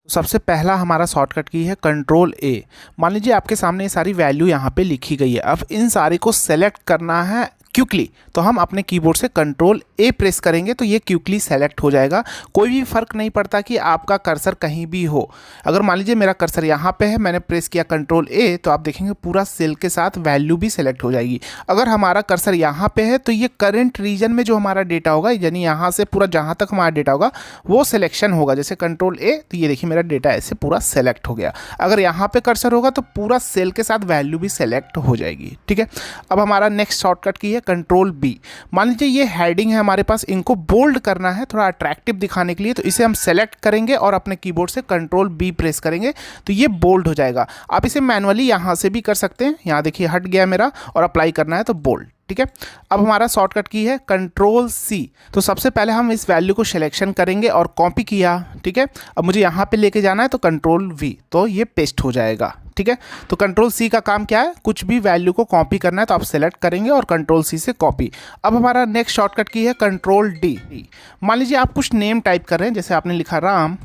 सबसे पहला हमारा शॉर्टकट की है कंट्रोल ए। मान लीजिए आपके सामने ये सारी वैल्यू यहाँ पे लिखी गई है। अब इन सारी को सेलेक्ट करना है क्विकली, तो हम अपने कीबोर्ड से कंट्रोल ए प्रेस करेंगे तो ये क्विकली सेलेक्ट हो जाएगा। कोई भी फ़र्क नहीं पड़ता कि आपका कर्सर कहीं भी हो। अगर मान लीजिए मेरा कर्सर यहाँ पे है, मैंने प्रेस किया कंट्रोल ए, तो आप देखेंगे पूरा सेल के साथ वैल्यू भी सेलेक्ट हो जाएगी। अगर हमारा कर्सर यहाँ पे है तो ये करंट रीजन में जो हमारा डेटा होगा, यानी यहाँ से पूरा जहाँ तक हमारा डेटा होगा वो सिलेक्शन होगा। जैसे कंट्रोल ए, तो ये देखिए मेरा डेटा ऐसे पूरा सेलेक्ट हो गया। अगर यहाँ पे कर्सर होगा तो पूरा सेल के साथ वैल्यू भी सेलेक्ट हो जाएगी। ठीक है, अब हमारा नेक्स्ट शॉर्टकट की है कंट्रोल बी। मान लीजिए ये हेडिंग है हमारे पास, इनको बोल्ड करना है थोड़ा अट्रैक्टिव दिखाने के लिए, तो इसे हम सेलेक्ट करेंगे और अपने कीबोर्ड से कंट्रोल बी प्रेस करेंगे तो ये बोल्ड हो जाएगा। आप इसे मैनुअली यहाँ से भी कर सकते हैं। यहाँ देखिए हट गया मेरा, और अप्लाई करना है तो बोल्ड। ठीक है, अब हमारा शॉर्टकट की है कंट्रोल सी। तो सबसे पहले हम इस वैल्यू को सिलेक्शन करेंगे और कॉपी किया। ठीक है, अब मुझे यहाँ पे लेके जाना है तो कंट्रोल वी, तो ये पेस्ट हो जाएगा। ठीक है, तो कंट्रोल सी का काम क्या है, कुछ भी वैल्यू को कॉपी करना है तो आप सेलेक्ट करेंगे और कंट्रोल सी से कॉपी। अब हमारा नेक्स्ट शॉर्टकट की है कंट्रोल डी। मान लीजिए आप कुछ नेम टाइप कर रहे हैं, जैसे आपने लिखा राम,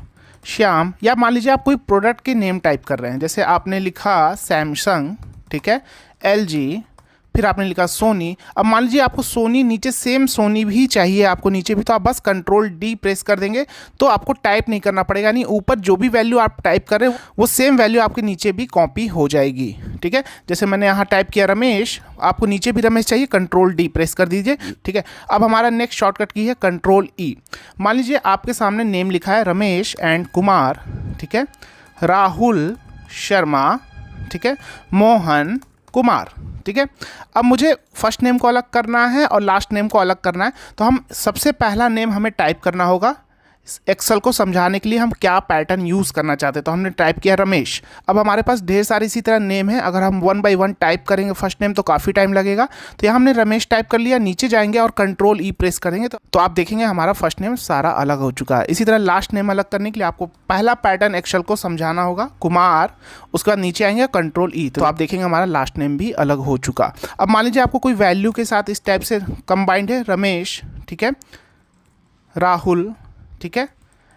श्याम, या मान लीजिए आप कोई प्रोडक्ट के नेम टाइप कर रहे हैं, जैसे आपने लिखा सैमसंग, ठीक है, एलजी, फिर आपने लिखा सोनी। अब मान लीजिए आपको सोनी नीचे सेम सोनी भी चाहिए आपको नीचे भी, तो आप बस कंट्रोल डी प्रेस कर देंगे तो आपको टाइप नहीं करना पड़ेगा, यानी ऊपर जो भी वैल्यू आप टाइप कर रहे हैं वो सेम वैल्यू आपके नीचे भी कॉपी हो जाएगी। ठीक है, जैसे मैंने यहाँ टाइप किया रमेश, आपको नीचे भी रमेश चाहिए, कंट्रोल डी प्रेस कर दीजिए। ठीक है, अब हमारा नेक्स्ट शॉर्टकट की है कंट्रोल ई। मान लीजिए आपके सामने नेम लिखा है रमेश एंड कुमार, ठीक है, राहुल शर्मा, ठीक है, मोहन कुमार। ठीक है, अब मुझे फर्स्ट नेम को अलग करना है और लास्ट नेम को अलग करना है, तो हम सबसे पहला नेम हमें टाइप करना होगा। एक्सेल को समझाने के लिए हम क्या पैटर्न यूज़ करना चाहते हैं, तो हमने टाइप किया रमेश। अब हमारे पास ढेर सारे इसी तरह नेम है, अगर हम वन बाय वन टाइप करेंगे फर्स्ट नेम तो काफ़ी टाइम लगेगा। तो यहाँ हमने रमेश टाइप कर लिया, नीचे जाएंगे और कंट्रोल ई प्रेस करेंगे तो आप देखेंगे हमारा फर्स्ट नेम सारा अलग हो चुका है। इसी तरह लास्ट नेम अलग करने के लिए आपको पहला पैटर्न एक्सेल को समझाना होगा, कुमार, उसके बाद नीचे आएंगे कंट्रोल ई, तो आप देखेंगे हमारा लास्ट नेम भी अलग हो चुका। अब मान लीजिए आपको कोई वैल्यू के साथ इस टाइप से कंबाइंड है, रमेश, ठीक है, राहुल, ठीक है,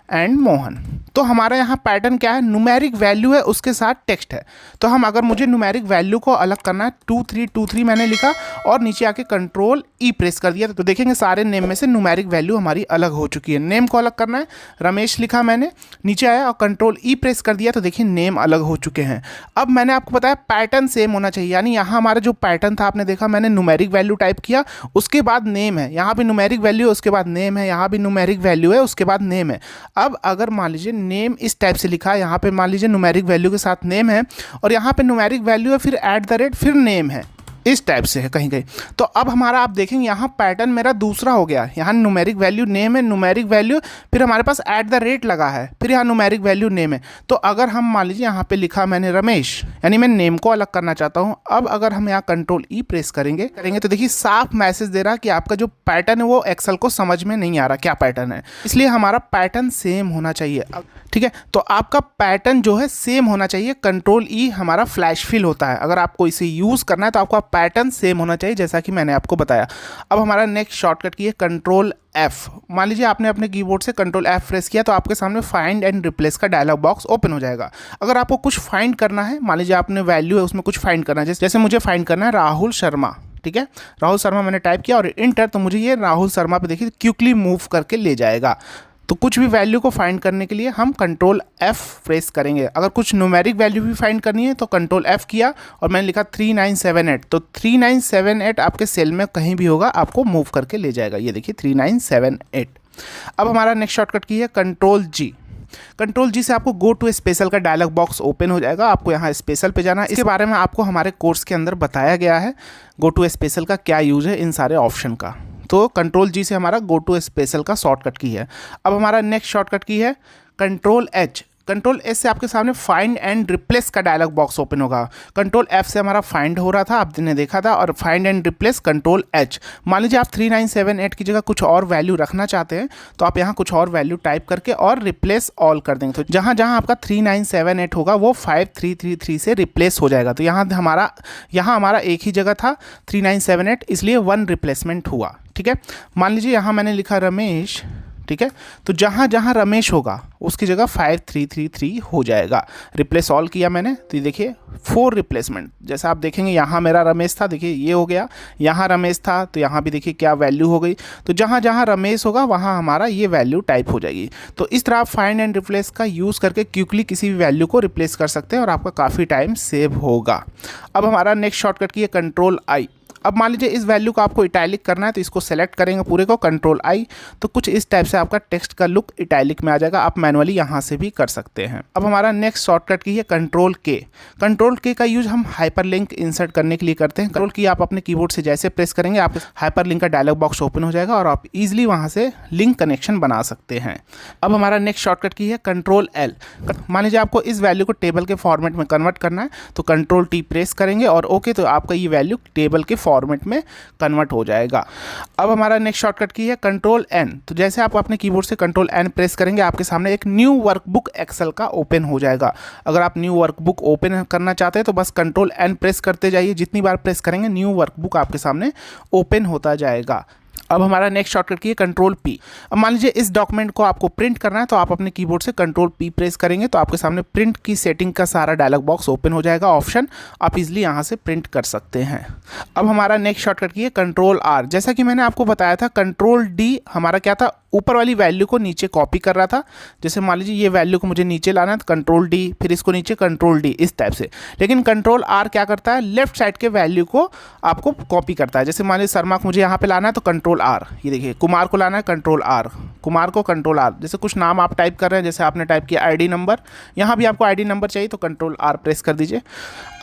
एंड मोहन। तो हमारा यहाँ पैटर्न क्या है, न्यूमेरिक वैल्यू है उसके साथ टेक्स्ट है। तो हम अगर मुझे न्यूमेरिक वैल्यू को अलग करना है, 2323 मैंने लिखा और नीचे आके कंट्रोल ई प्रेस कर दिया, तो देखेंगे सारे नेम में से न्यूमेरिक वैल्यू हमारी अलग हो चुकी है। नेम को अलग करना है, रमेश लिखा मैंने, नीचे आया और कंट्रोल ई प्रेस कर दिया, तो देखिए नेम अलग हो चुके हैं। अब मैंने आपको बताया पैटर्न सेम होना चाहिए, यानी यहाँ हमारा जो पैटर्न था आपने देखा, मैंने न्यूमेरिक वैल्यू टाइप किया, उसके बाद नेम है, यहाँ भी न्यूमेरिक वैल्यू है उसके बाद नेम है, यहाँ भी न्यूमेरिक वैल्यू है उसके बाद नेम है। अब अगर मान लीजिए नेम इस टाइप से लिखा है, यहाँ पे मान लीजिए न्यूमेरिक वैल्यू के साथ नेम है और यहाँ पे न्यूमेरिक वैल्यू है फिर @ फिर नेम है, इस टाइप से है कहीं कहीं, तो अब हमारा आप देखेंगे यहाँ पैटर्न मेरा दूसरा हो गया। यहाँ न्यूमेरिक वैल्यू नेम है, न्यूमेरिक वैल्यू फिर हमारे पास @ लगा है, फिर यहाँ न्यूमेरिक वैल्यू नेम है। तो अगर हम मान लीजिए यहाँ पे लिखा मैंने रमेश, यानी मैं नेम को अलग करना चाहता हूँ। अब अगर हम यहाँ कंट्रोल ई प्रेस करेंगे तो देखिए साफ मैसेज दे रहा कि आपका जो पैटर्न है वो एक्सेल को समझ में नहीं आ रहा क्या पैटर्न है, इसलिए हमारा पैटर्न सेम होना चाहिए। ठीक है, तो आपका पैटर्न जो है सेम होना चाहिए। कंट्रोल ई हमारा फ्लैश फिल होता है, अगर आपको इसे यूज़ करना है तो आपका पैटर्न सेम होना चाहिए, जैसा कि मैंने आपको बताया। अब हमारा नेक्स्ट शॉर्टकट की है कंट्रोल एफ। मान लीजिए आपने अपने कीबोर्ड से कंट्रोल एफ प्रेस किया तो आपके सामने फाइंड एंड रिप्लेस का डायलॉग बॉक्स ओपन हो जाएगा। अगर आपको कुछ फाइंड करना है, मान लीजिए आपने वैल्यू है उसमें कुछ फाइंड करना है, जैसे मुझे फाइंड करना है राहुल शर्मा, ठीक है, राहुल शर्मा मैंने टाइप किया और इंटर, तो मुझे ये राहुल शर्मा पे देखिए क्विकली मूव करके ले जाएगा। तो कुछ भी वैल्यू को फाइंड करने के लिए हम कंट्रोल एफ प्रेस करेंगे। अगर कुछ न्यूमेरिक वैल्यू भी फाइंड करनी है तो कंट्रोल एफ किया और मैंने लिखा 3978, तो 3978 आपके सेल में कहीं भी होगा आपको मूव करके ले जाएगा। ये देखिए 3978। अब हमारा नेक्स्ट शॉर्टकट की है कंट्रोल जी। कंट्रोल जी से आपको गो टू स्पेशल का डायलॉग बॉक्स ओपन हो जाएगा, आपको यहाँ स्पेशल पे जाना है। इसके बारे में आपको हमारे कोर्स के अंदर बताया गया है, गो टू स्पेशल का क्या यूज़ है इन सारे ऑप्शन का। तो कंट्रोल जी से हमारा गो टू स्पेशल का शॉर्टकट की है। अब हमारा नेक्स्ट शॉर्टकट की है कंट्रोल एच। कंट्रोल एस से आपके सामने फाइंड एंड रिप्लेस का डायलॉग बॉक्स ओपन होगा। कंट्रोल एफ से हमारा फाइंड हो रहा था, आपने देखा था, और find and replace control H. मान लीजिए आप 3978 की जगह कुछ और वैल्यू रखना चाहते हैं तो आप यहाँ कुछ और वैल्यू टाइप करके और रिप्लेस ऑल कर देंगे, तो जहाँ जहाँ आपका 3978 होगा वो 5333 से रिप्लेस हो जाएगा। तो यहाँ हमारा एक ही जगह था 3978, इसलिए 1 रिप्लेसमेंट हुआ। ठीक है, मान लीजिए यहाँ मैंने लिखा रमेश, ठीक है। तो जहाँ जहाँ रमेश होगा उसकी जगह 5333 हो जाएगा। रिप्लेस ऑल किया मैंने, तो ये देखिए 4 रिप्लेसमेंट। जैसा आप देखेंगे यहाँ मेरा रमेश था, देखिए ये हो गया, यहाँ रमेश था तो यहाँ भी देखिए क्या वैल्यू हो गई। तो जहाँ जहाँ रमेश होगा वहाँ हमारा ये वैल्यू टाइप हो जाएगी। तो इस तरह आप फाइंड एंड रिप्लेस का यूज़ करके क्विकली किसी भी वैल्यू को रिप्लेस कर सकते हैं और आपका काफ़ी टाइम सेव होगा। अब हमारा नेक्स्ट शॉर्टकट की है कंट्रोल आई। अब मान लीजिए इस वैल्यू को आपको इटैलिक करना है, तो इसको सेलेक्ट करेंगे पूरे को, कंट्रोल आई, तो कुछ इस टाइप से आपका टेक्स्ट का लुक इटैलिक में आ जाएगा। आप मैनुअली यहाँ से भी कर सकते हैं। अब हमारा नेक्स्ट शॉर्टकट की है कंट्रोल के। कंट्रोल के का यूज हम हाइपरलिंक इंसर्ट करने के लिए करते हैं। कंट्रोल की आप अपने कीबोर्ड से जैसे प्रेस करेंगे आप हाइपरलिंक का डायलॉग बॉक्स ओपन हो जाएगा और आप इजीली वहाँ से लिंक कनेक्शन बना सकते हैं। अब हमारा नेक्स्ट शॉर्टकट की है कंट्रोल एल। मान लीजिए आपको इस वैल्यू को टेबल के फॉर्मेट में कन्वर्ट करना है, तो कंट्रोल टी प्रेस करेंगे और ओके, तो आपका ये वैल्यू टेबल के फॉर्मेट में कन्वर्ट हो जाएगा। अब हमारा नेक्स्ट शॉर्टकट की है कंट्रोल एन। तो जैसे आप अपने कीबोर्ड से कंट्रोल एन प्रेस करेंगे आपके सामने एक न्यू वर्कबुक एक्सेल का ओपन हो जाएगा। अगर आप न्यू वर्कबुक ओपन करना चाहते हैं तो बस कंट्रोल एन प्रेस करते जाइए, जितनी बार प्रेस करेंगे न्यू वर्कबुक आपके सामने ओपन होता जाएगा। अब हमारा नेक्स्ट शॉर्टकट की है कंट्रोल पी। अब मान लीजिए इस डॉक्यूमेंट को आपको प्रिंट करना है, तो आप अपने कीबोर्ड से कंट्रोल पी प्रेस करेंगे तो आपके सामने प्रिंट की सेटिंग का सारा डायलॉग बॉक्स ओपन हो जाएगा। ऑप्शन आप इजीली यहाँ से प्रिंट कर सकते हैं। अब हमारा नेक्स्ट शॉर्टकट की है कंट्रोल आर। जैसा कि मैंने आपको बताया था, कंट्रोल डी हमारा क्या था, ऊपर वाली वैल्यू को नीचे कॉपी कर रहा था। जैसे मान लीजिए ये वैल्यू को मुझे नीचे लाना है तो कंट्रोल डी, फिर इसको नीचे कंट्रोल डी, इस टाइप से। लेकिन कंट्रोल आर क्या करता है, लेफ्ट साइड के वैल्यू को आपको कॉपी करता है। जैसे मान लीजिए शर्मा को मुझे यहाँ पे लाना है तो कंट्रोल आर, ये देखिए कुमार को लाना है कंट्रोल आर, कुमार को कंट्रोल आर। जैसे कुछ नाम आप टाइप कर रहे हैं, जैसे आपने टाइप किया आईडी नंबर, यहाँ भी आपको आईडी नंबर चाहिए तो कंट्रोल आर प्रेस कर दीजिए।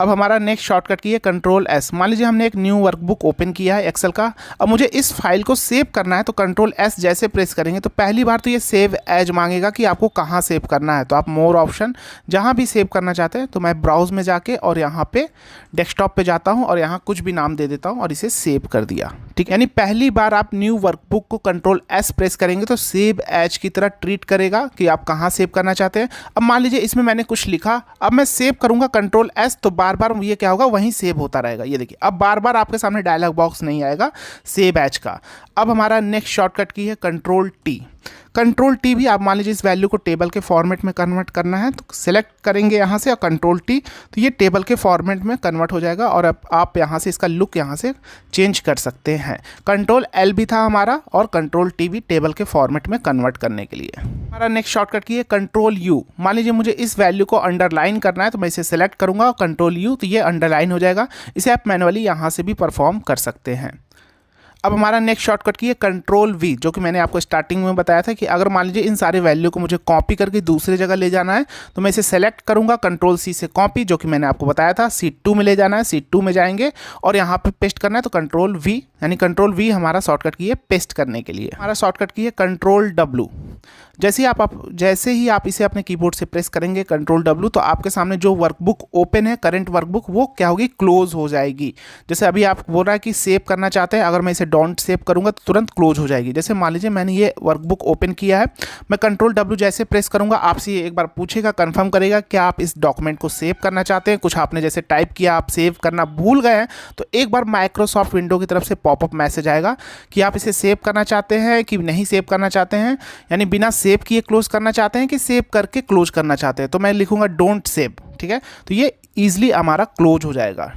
अब हमारा नेक्स्ट शॉर्टकट की है कंट्रोल एस। मान लीजिए हमने एक न्यू वर्कबुक ओपन किया है एक्सेल का, अब मुझे इस फाइल को सेव करना है, तो कंट्रोल एस जैसे प्रेस करेंगे तो पहली बार तो ये सेव एज मांगेगा कि आपको कहाँ सेव करना है। तो आप मोर ऑप्शन जहाँ भी सेव करना चाहते हैं, तो मैं ब्राउज में जाके और यहाँ पे डेस्कटॉप पे जाता हूँ और यहाँ कुछ भी नाम दे देता हूँ और इसे सेव कर दिया। ठीक, यानी पहली बार आप न्यू वर्कबुक को कंट्रोल एस प्रेस करेंगे तो सेव एज की तरह ट्रीट करेगा कि आप कहाँ सेव करना चाहते हैं। अब मान लीजिए इसमें मैंने कुछ लिखा, अब मैं सेव करूँगा कंट्रोल एस, तो बार बार ये क्या होगा, वहीं सेव होता रहेगा। ये देखिए अब बार बार आपके सामने डायलॉग बॉक्स नहीं आएगा सेव एज का। अब हमारा नेक्स्ट शॉर्टकट की है कंट्रोल टी। कंट्रोल टी भी आप मान लीजिए इस वैल्यू को टेबल के फॉर्मेट में कन्वर्ट करना है, तो सिलेक्ट करेंगे यहाँ से और कंट्रोल टी, तो ये टेबल के फॉर्मेट में कन्वर्ट हो जाएगा और अब आप यहाँ से इसका लुक यहाँ से चेंज कर सकते हैं। कंट्रोल एल भी था हमारा और कंट्रोल टी भी टेबल के फॉर्मेट में कन्वर्ट करने के लिए। हमारा नेक्स्ट शॉर्टकट की है कंट्रोल यू। मान लीजिए मुझे इस वैल्यू को अंडरलाइन करना है, तो मैं इसे सेलेक्ट करूँगा और कंट्रोल यू, तो ये अंडरलाइन हो जाएगा। इसे आप मैनुअली यहाँ से भी परफॉर्म कर सकते हैं। अब हमारा नेक्स्ट शॉर्टकट की है कंट्रोल वी, जो कि मैंने आपको स्टार्टिंग में बताया था कि अगर मान लीजिए इन सारे वैल्यू को मुझे कॉपी करके दूसरी जगह ले जाना है, तो मैं इसे सेलेक्ट करूंगा, कंट्रोल सी से कॉपी, जो कि मैंने आपको बताया था, सीट 2 में ले जाना है, सीट 2 में जाएंगे और यहाँ पे पेस्ट करना है, तो कंट्रोल वी, यानी कंट्रोल वी हमारा शॉर्टकट की है पेस्ट करने के लिए। हमारा शॉर्टकट की है कंट्रोल डब्ल्यू। जैसे ही आप इसे अपने कीबोर्ड से प्रेस करेंगे कंट्रोल डब्ल्यू, तो आपके सामने जो वर्कबुक ओपन है, करंट वर्कबुक, वो क्या होगी, क्लोज हो जाएगी। जैसे अभी आप बोल रहा है कि सेव करना चाहते हैं, अगर मैं इसे डोंट सेव करूंगा तो तुरंत क्लोज हो जाएगी। जैसे मान लीजिए मैंने ये वर्कबुक ओपन किया है, मैं कंट्रोल डब्ल्यू जैसे प्रेस करूंगा, आपसे ये एक बार पूछेगा, कंफर्म करेगा क्या आप इस डॉक्यूमेंट को सेव करना चाहते हैं। कुछ आपने जैसे टाइप किया, आप सेव करना भूल गए हैं, तो एक बार माइक्रोसॉफ्ट विंडो की तरफ से पॉपअप मैसेज आएगा कि आप इसे सेव करना चाहते हैं कि नहीं सेव करना चाहते हैं, यानी बिना सेव किए क्लोज करना चाहते हैं कि सेव करके क्लोज करना चाहते हैं। तो मैं लिखूंगा डोंट सेव, ठीक है, तो ये ईजिली हमारा क्लोज हो जाएगा।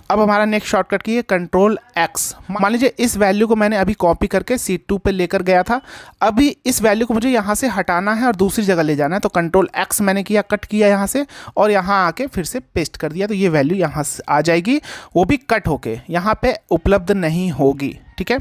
अब हमारा नेक्स्ट शॉर्टकट की है कंट्रोल एक्स। मान लीजिए इस वैल्यू को मैंने अभी कॉपी करके सीट 2 पे लेकर गया था, अभी इस वैल्यू को मुझे यहाँ से हटाना है और दूसरी जगह ले जाना है, तो कंट्रोल एक्स मैंने किया, कट किया यहाँ से और यहाँ आके फिर से पेस्ट कर दिया, तो ये वैल्यू यहाँ से आ जाएगी, वो भी कट होके यहाँ पे उपलब्ध नहीं होगी। ठीक है,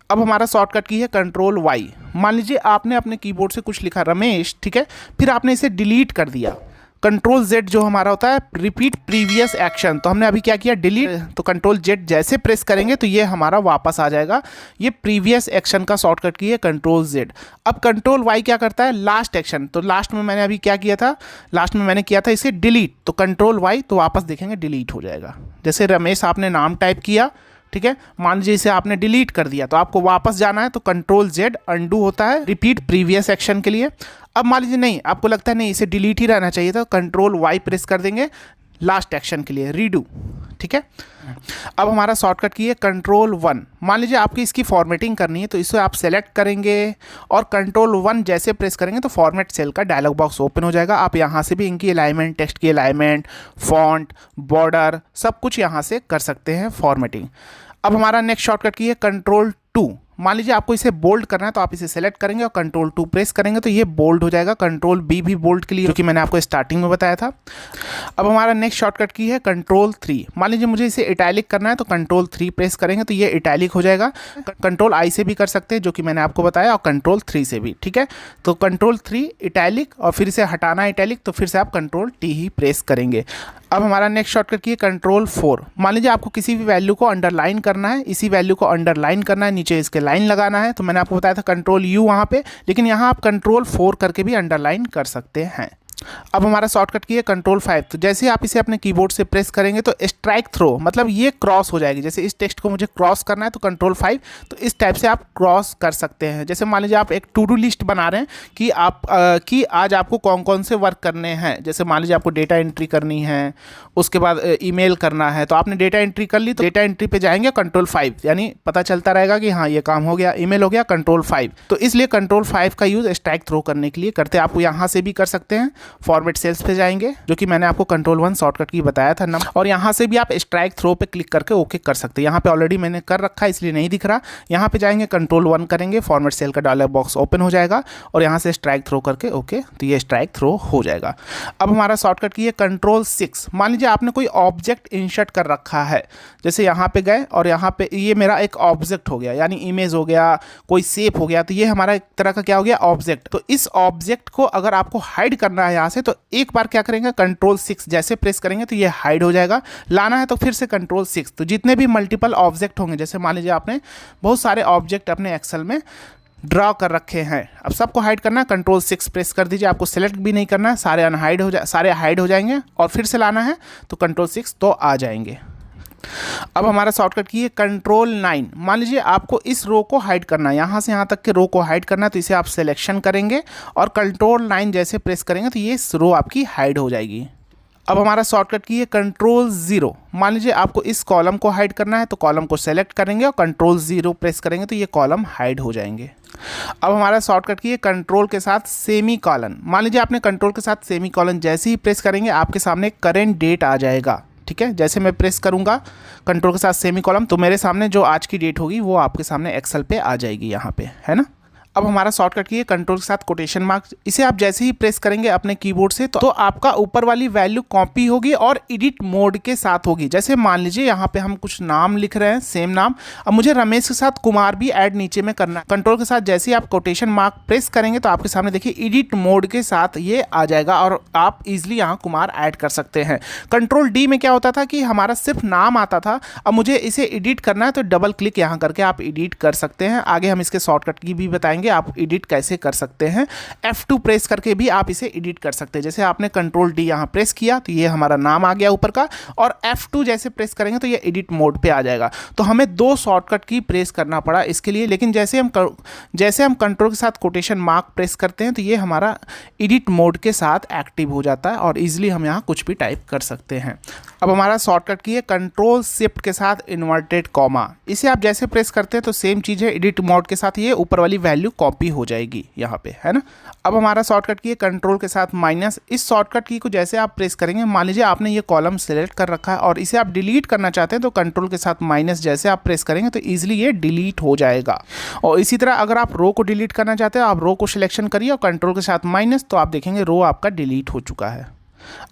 अब हमारा शॉर्टकट की है कंट्रोल वाई। मान लीजिए आपने अपने कीबोर्ड से कुछ लिखा रमेश, ठीक है, फिर आपने इसे डिलीट कर दिया, कंट्रोल जेड जो हमारा होता है रिपीट प्रीवियस एक्शन, तो हमने अभी क्या किया, डिलीट, तो कंट्रोल जेड जैसे प्रेस करेंगे तो ये हमारा वापस आ जाएगा। ये प्रीवियस एक्शन का शॉर्टकट की है कंट्रोल जेड। अब कंट्रोल वाई क्या करता है, लास्ट एक्शन, तो लास्ट में मैंने अभी क्या किया था, लास्ट में मैंने किया था इसे डिलीट, तो कंट्रोल वाई, तो वापस देखेंगे डिलीट हो जाएगा। जैसे रमेश आपने नाम टाइप किया, ठीक है, मान लीजिए इसे आपने डिलीट कर दिया, तो आपको वापस जाना है, तो कंट्रोल जेड अंडू होता है रिपीट प्रीवियस एक्शन के लिए। अब मान लीजिए नहीं, आपको लगता है नहीं इसे डिलीट ही रहना चाहिए, तो कंट्रोल वाई प्रेस कर देंगे लास्ट एक्शन के लिए, रीडू। ठीक है। अब हमारा शॉर्टकट की है कंट्रोल 1। मान लीजिए आपकी इसकी फॉर्मेटिंग करनी है तो इसे आप सेलेक्ट करेंगे और कंट्रोल 1 जैसे प्रेस करेंगे तो फॉर्मेट सेल का डायलॉग बॉक्स ओपन हो जाएगा। आप यहाँ से भी इनकी अलाइनमेंट, टेक्स्ट की अलाइनमेंट, फॉन्ट, बॉर्डर सब कुछ यहाँ से कर सकते हैं फॉर्मेटिंग। अब हमारा नेक्स्ट शॉर्टकट की है कंट्रोल 2। मान लीजिए आपको इसे बोल्ड करना है तो आप इसे सेलेक्ट करेंगे और कंट्रोल 2 प्रेस करेंगे तो ये बोल्ड हो जाएगा। कंट्रोल B भी बोल्ड के लिए, जो कि मैंने आपको स्टार्टिंग में बताया था। अब हमारा नेक्स्ट शॉर्टकट की है कंट्रोल 3। मान लीजिए मुझे इसे इटैलिक करना है तो कंट्रोल 3 प्रेस करेंगे तो ये इटैलिक हो जाएगा। कंट्रोल I से भी कर सकते हैं, जो कि मैंने आपको बताया, और कंट्रोल 3 से भी, ठीक है। तो कंट्रोल 3 इटैलिक और फिर इसे हटाना है इटैलिक तो फिर से आप कंट्रोल T ही प्रेस करेंगे। अब हमारा नेक्स्ट शॉर्टकट की है कंट्रोल 4। मान लीजिए आपको किसी भी वैल्यू को अंडरलाइन करना है, इसी वैल्यू को अंडरलाइन करना है, नीचे इसके लाइन लगाना है, तो मैंने आपको बताया था कंट्रोल U वहाँ पे, लेकिन यहाँ आप कंट्रोल 4 करके भी अंडरलाइन कर सकते हैं। अब हमारा शॉर्टकट की है कंट्रोल 5। तो जैसे आप इसे अपने कीबोर्ड से प्रेस करेंगे तो स्ट्राइक थ्रो, मतलब ये क्रॉस हो जाएगी। जैसे इस टेक्स्ट को मुझे क्रॉस करना है तो कंट्रोल 5, तो इस टाइप से आप क्रॉस कर सकते हैं। जैसे मान लीजिए आप एक टू डू लिस्ट बना रहे हैं कि आज आपको कौन कौन से वर्क करने हैं। जैसे मान लीजिए आपको डेटा एंट्री करनी है, उसके बाद ईमेल करना है, तो आपने डेटा एंट्री कर ली तो डेटा एंट्री पे जाएंगे कंट्रोल 5, यानी पता चलता रहेगा कि हाँ ये काम हो गया, ईमेल हो गया, कंट्रोल 5। तो इसलिए कंट्रोल 5 का यूज़ स्ट्राइक थ्रो करने के लिए करते हैं। आप यहाँ से भी कर सकते हैं, फॉर्मेट सेल्स पे जाएंगे, जो कि मैंने आपको कंट्रोल 1 शॉर्टकट की बताया था नंबर, और यहाँ से भी आप स्ट्राइक थ्रो पे क्लिक करके ओके कर सकते हैं। यहाँ पे ऑलरेडी मैंने कर रखा है इसलिए नहीं दिख रहा। यहाँ पे जाएंगे कंट्रोल 1 करेंगे, फॉर्मेट सेल का डायलॉग बॉक्स ओपन हो जाएगा और यहाँ से स्ट्राइक थ्रो करके ओके, तो ये स्ट्राइक थ्रो हो जाएगा। अब हमारा शॉर्टकट की है कंट्रोल 6। मान लीजिए आपने कोई ऑब्जेक्ट इंसर्ट कर रखा है, जैसे यहाँ पे गए और यहाँ पे ये मेरा एक ऑब्जेक्ट हो गया, यानी इमेज हो गया, कोई शेप हो गया, तो ये हमारा एक तरह का क्या हो गया, ऑब्जेक्ट। तो इस ऑब्जेक्ट को अगर आपको हाइड करना है यहाँ से तो एक बार क्या करेंगे कंट्रोल 6 जैसे प्रेस करेंगे तो ये हाइड हो जाएगा। लाना है तो फिर से कंट्रोल 6। तो जितने भी मल्टीपल ऑब्जेक्ट होंगे, जैसे मान लीजिए आपने बहुत सारे ऑब्जेक्ट अपने एक्सेल में ड्रॉ कर रखे हैं, अब सबको हाइड करना है कंट्रोल 6 प्रेस कर दीजिए। आपको सेलेक्ट भी नहीं करना है, सारे अनहाइड हो सारे हाइड हो जाएंगे और फिर से लाना है तो कंट्रोल 6 तो आ जाएंगे। अब हमारा शॉर्टकट की है कंट्रोल 9। मान लीजिए आपको इस रो को हाइड करना है, यहाँ से यहाँ तक के रो को हाइड करना है, तो इसे आप सिलेक्शन करेंगे और कंट्रोल 9 जैसे प्रेस करेंगे तो ये रो आपकी हाइड हो जाएगी। अब हमारा शॉर्टकट की है कंट्रोल 0। मान लीजिए आपको इस कॉलम को हाइड करना है तो कॉलम को सेलेक्ट करेंगे और कंट्रोल 0 प्रेस करेंगे तो ये कॉलम हाइड हो जाएंगे। अब हमारा शॉर्टकट की है कंट्रोल के साथ सेमी कॉलन। मान लीजिए आपने कंट्रोल के साथ सेमी कॉलन जैसे ही प्रेस करेंगे आपके सामने करेंट डेट आ जाएगा, ठीक है। जैसे मैं प्रेस करूंगा कंट्रोल के साथ सेमी कॉलम तो मेरे सामने जो आज की डेट होगी वो आपके सामने एक्सेल पे आ जाएगी, यहाँ पे है ना। अब हमारा शॉर्टकट की है कंट्रोल के साथ कोटेशन मार्क। इसे आप जैसे ही प्रेस करेंगे अपने कीबोर्ड से तो आपका ऊपर वाली वैल्यू कॉपी होगी और एडिट मोड के साथ होगी। जैसे मान लीजिए यहाँ पे हम कुछ नाम लिख रहे हैं, सेम नाम, अब मुझे रमेश के साथ कुमार भी ऐड नीचे में करना है। कंट्रोल के साथ जैसे ही आप कोटेशन मार्क प्रेस करेंगे तो आपके सामने देखिए एडिट मोड के साथ ये आ जाएगा और आप इजिली यहाँ कुमार ऐड कर सकते हैं। कंट्रोल D में क्या होता था कि हमारा सिर्फ नाम आता था, अब मुझे इसे एडिट करना है तो डबल क्लिक यहाँ करके आप एडिट कर सकते हैं। आगे हम इसके शॉर्टकट की भी बताएंगे आप एडिट कैसे कर सकते हैं। F2 प्रेस करके भी आप इसे एडिट कर सकते हैं। जैसे आपने कंट्रोल D यहाँ प्रेस किया तो ये हमारा नाम आ गया ऊपर का, और F2 जैसे प्रेस करेंगे तो ये एडिट मोड पे आ जाएगा। तो हमें 2 शॉर्टकट की प्रेस करना पड़ा इसके लिए, लेकिन जैसे हम कंट्रोल के साथ कोटेशन मार्क प्रेस करते हैं तो ये हमारा एडिट मोड के साथ एक्टिव हो जाता है और इजिली हम यहाँ कुछ भी टाइप कर सकते हैं। अब हमारा शॉर्टकट की है कंट्रोल शिफ्ट के साथ इन्वर्टेड कॉमा। इसे आप जैसे प्रेस करते हैं तो सेम चीज़ है, एडिट मोड के साथ ये ऊपर वाली वैल्यू कॉपी हो जाएगी यहाँ पे, है ना। अब हमारा शॉर्टकट की है कंट्रोल के साथ माइनस। इस शॉर्टकट की को जैसे आप प्रेस करेंगे, मान लीजिए आपने ये कॉलम सेलेक्ट कर रखा है और इसे आप डिलीट करना चाहते हैं तो कंट्रोल के साथ माइनस जैसे आप प्रेस करेंगे तो ईजिली ये डिलीट हो जाएगा। और इसी तरह अगर आप रो को डिलीट करना चाहते हैं, आप रो को सिलेक्शन करिए और कंट्रोल के साथ माइनस, तो आप देखेंगे रो आपका डिलीट हो चुका है।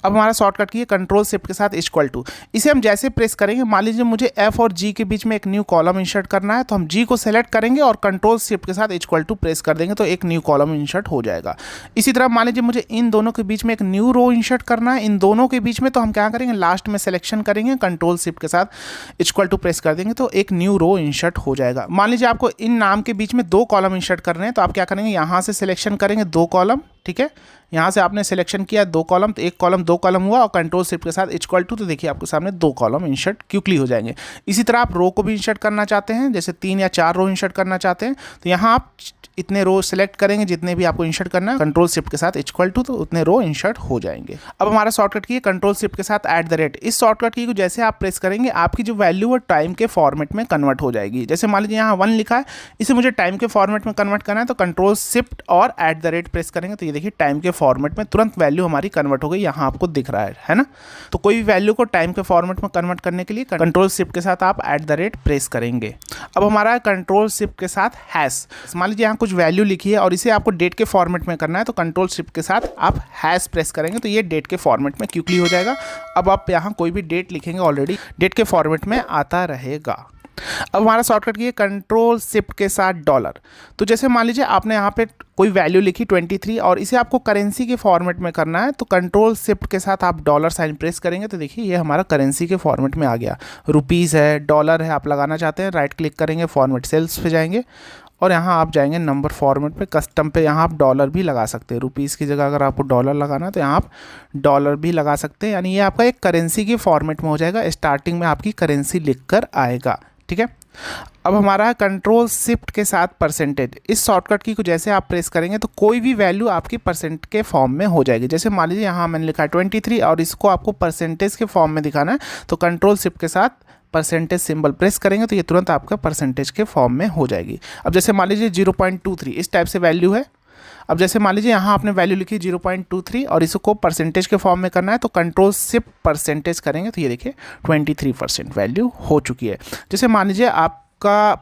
अब हमारा शॉर्टकट की है कंट्रोल शिफ्ट के साथ इक्वल टू। इसे हम जैसे प्रेस करेंगे, मान लीजिए मुझे F और G के बीच में एक न्यू कॉलम इंसर्ट करना है तो हम G को सेलेक्ट करेंगे और कंट्रोल शिफ्ट के साथ इक्वल टू प्रेस कर देंगे तो एक न्यू कॉलम इंसर्ट हो जाएगा। इसी तरह मान लीजिए मुझे इन दोनों के बीच में एक न्यू रो इंसर्ट करना है, इन दोनों के बीच में, तो हम क्या करेंगे लास्ट में सिलेक्शन करेंगे, कंट्रोल शिफ्ट के साथ इक्वल टू प्रेस कर देंगे तो एक न्यू रो इंसर्ट हो जाएगा। मान लीजिए आपको इन नाम के बीच में 2 कॉलम इंसर्ट करने हैं तो आप क्या करेंगे यहाँ से सिलेक्शन करेंगे 2 कॉलम, ठीक है, यहाँ से आपने सिलेक्शन किया 2 कॉलम, तो 1 कॉलम 2 कॉलम हुआ और कंट्रोल शिफ्ट के साथ इक्वल टू, तो देखिए आपके सामने 2 कॉलम इंसर्ट क्विकली हो जाएंगे। इसी तरह आप रो को भी इंसर्ट करना चाहते हैं, जैसे 3 या 4 रो इंसर्ट करना चाहते हैं, तो यहाँ आप इतने रो सेलेक्ट करेंगे जितने भी आपको इंसर्ट करना है, कंट्रोल शिफ्ट के साथ इक्वल टू, तो उतने रो इंसर्ट हो जाएंगे। अब हमारा शॉर्टकट की है कंट्रोल शिफ्ट के साथ @। इस शॉर्टकट की को जैसे आप प्रेस करेंगे आपकी जो वैल्यू वो टाइम के फॉर्मेट में कन्वर्ट हो जाएगी। जैसे मान लीजिए यहाँ 1 लिखा है, इसे मुझे टाइम के फॉर्मेट में कन्वर्ट करना है, तो कंट्रोल शिफ्ट और @ प्रेस करेंगे, तो ये देखिए टाइम के फॉर्मेट में तुरंत वैल्यू हमारी कन्वर्ट हो गई, यहाँ आपको दिख रहा है ना। तो कोई भी वैल्यू को टाइम के फॉर्मेट में कन्वर्ट करने के लिए कंट्रोल शिफ्ट के साथ आप @ प्रेस करेंगे। अब हमारा कंट्रोल शिफ्ट के साथ हैश, मान लीजिए यहाँ कुछ वैल्यू लिखी है और इसे आपको डेट के फॉर्मेट में करना है, तो कंट्रोल शिफ्ट के साथ आप हैश प्रेस करेंगे, तो ये डेट के फॉर्मेट में क्विकली हो जाएगा। अब आप यहाँ कोई भी डेट लिखेंगे ऑलरेडी डेट के फॉर्मेट में आता रहेगा। अब हमारा शॉर्टकट की है कंट्रोल शिफ्ट के साथ $। तो जैसे मान लीजिए आपने यहाँ पे कोई वैल्यू लिखी 23 और इसे आपको करेंसी के फॉर्मेट में करना है, तो कंट्रोल शिफ्ट के साथ आप $साइन प्रेस करेंगे, तो देखिए ये हमारा करेंसी के फॉर्मेट में आ गया। रुपीज़ है, डॉलर है, आप लगाना चाहते हैं, राइट क्लिक करेंगे, फॉर्मेट सेल्स पे जाएंगे और यहाँ आप जाएंगे नंबर फॉर्मेट पे, कस्टम पे, यहाँ आप डॉलर भी लगा सकते हैं। रुपीज़ की जगह अगर आपको डॉलर लगाना है तो यहाँ आप डॉलर भी लगा सकते हैं, यानी ये आपका एक करेंसी के फॉर्मेट में हो जाएगा। स्टार्टिंग में आपकी करेंसी लिख कर आएगा, ठीक है। अब हमारा कंट्रोल शिफ्ट के साथ %। इस शॉर्टकट की को जैसे आप प्रेस करेंगे तो कोई भी वैल्यू आपकी % के फॉर्म में हो जाएगी। जैसे मान लीजिए यहाँ मैंने लिखा है 23 और इसको आपको % के फॉर्म में दिखाना है, तो कंट्रोल शिफ्ट के साथ % सिंबल प्रेस करेंगे, तो ये तुरंत आपका % के फॉर्म में हो जाएगी। अब जैसे मान लीजिए 0.23 इस टाइप से वैल्यू है। अब जैसे मान लीजिए यहाँ आपने वैल्यू लिखी 0.23 और इसको % के फॉर्म में करना है, तो कंट्रोल शिफ्ट % करेंगे, तो ये देखिए 23% वैल्यू हो चुकी है। जैसे मान लीजिए आपका